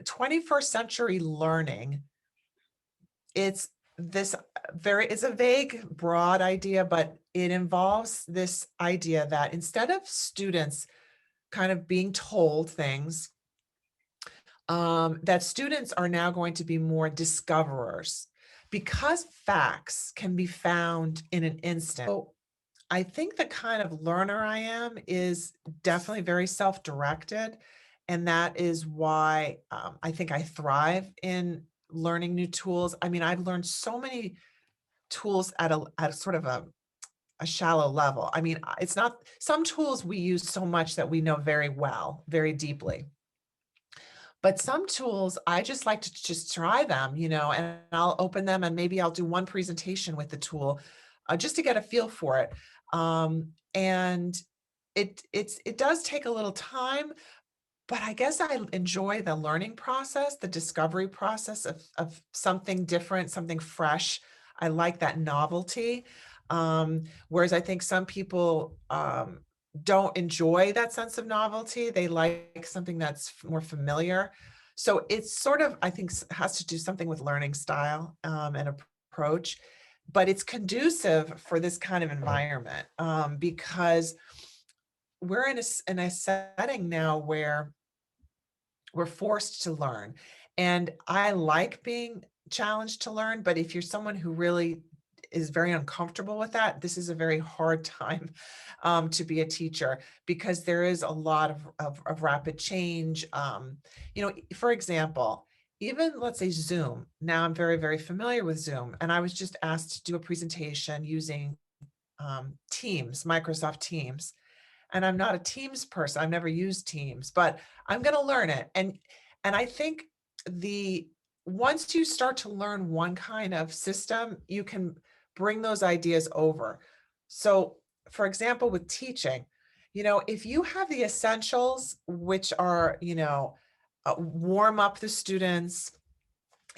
21st century learning, it's this it's a vague, broad idea, but it involves this idea that instead of students kind of being told things, that students are now going to be more discoverers because facts can be found in an instant. So I think the kind of learner I am is definitely very self-directed, and that is why, I think I thrive in learning new tools. I mean, I've learned so many tools at a sort of a shallow level. I mean, it's not some tools we use so much that we know very well, very deeply. But some tools, I just like to just try them, and I'll open them and maybe I'll do one presentation with the tool, just to get a feel for it. And it does take a little time, but I guess I enjoy the learning process, the discovery process of something different, something fresh. I like that novelty. Whereas I think some people don't enjoy that sense of novelty. They like something that's more familiar. So it's sort of, I think, has to do something with learning style and approach, but it's conducive for this kind of environment because we're in a setting now where we're forced to learn. And I like being challenged to learn, but if you're someone who really is very uncomfortable with that, this is a very hard time to be a teacher because there is a lot of rapid change. For example, even let's say Zoom. Now I'm very, very familiar with Zoom, and I was just asked to do a presentation using Teams, Microsoft Teams, and I'm not a Teams person. I've never used Teams, but I'm going to learn it. And I think the once you start to learn one kind of system, you can bring those ideas over. So, for example, with teaching, if you have the essentials, which are, warm up the students,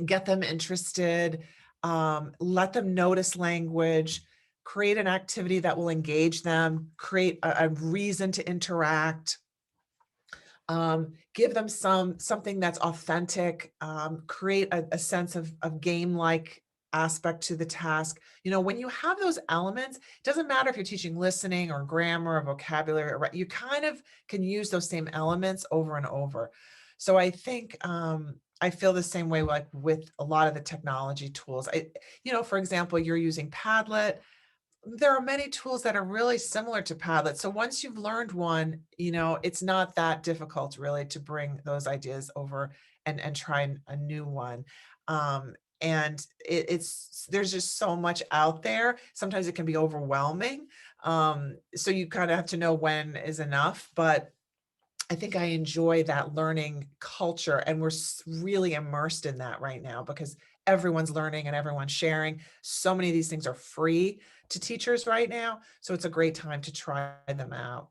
get them interested, let them notice language, create an activity that will engage them, create a reason to interact, give them something that's authentic, create a sense of game-like aspect to the task. When you have those elements, it doesn't matter if you're teaching listening or grammar or vocabulary, you kind of can use those same elements over and over. So I think I feel the same way like with a lot of the technology tools. For example, you're using Padlet. There are many tools that are really similar to Padlet. So once you've learned one, it's not that difficult really to bring those ideas over and try a new one. And there's just so much out there. Sometimes it can be overwhelming. So you kind of have to know when is enough. But I think I enjoy that learning culture, and we're really immersed in that right now because everyone's learning and everyone's sharing. So many of these things are free to teachers right now, so it's a great time to try them out.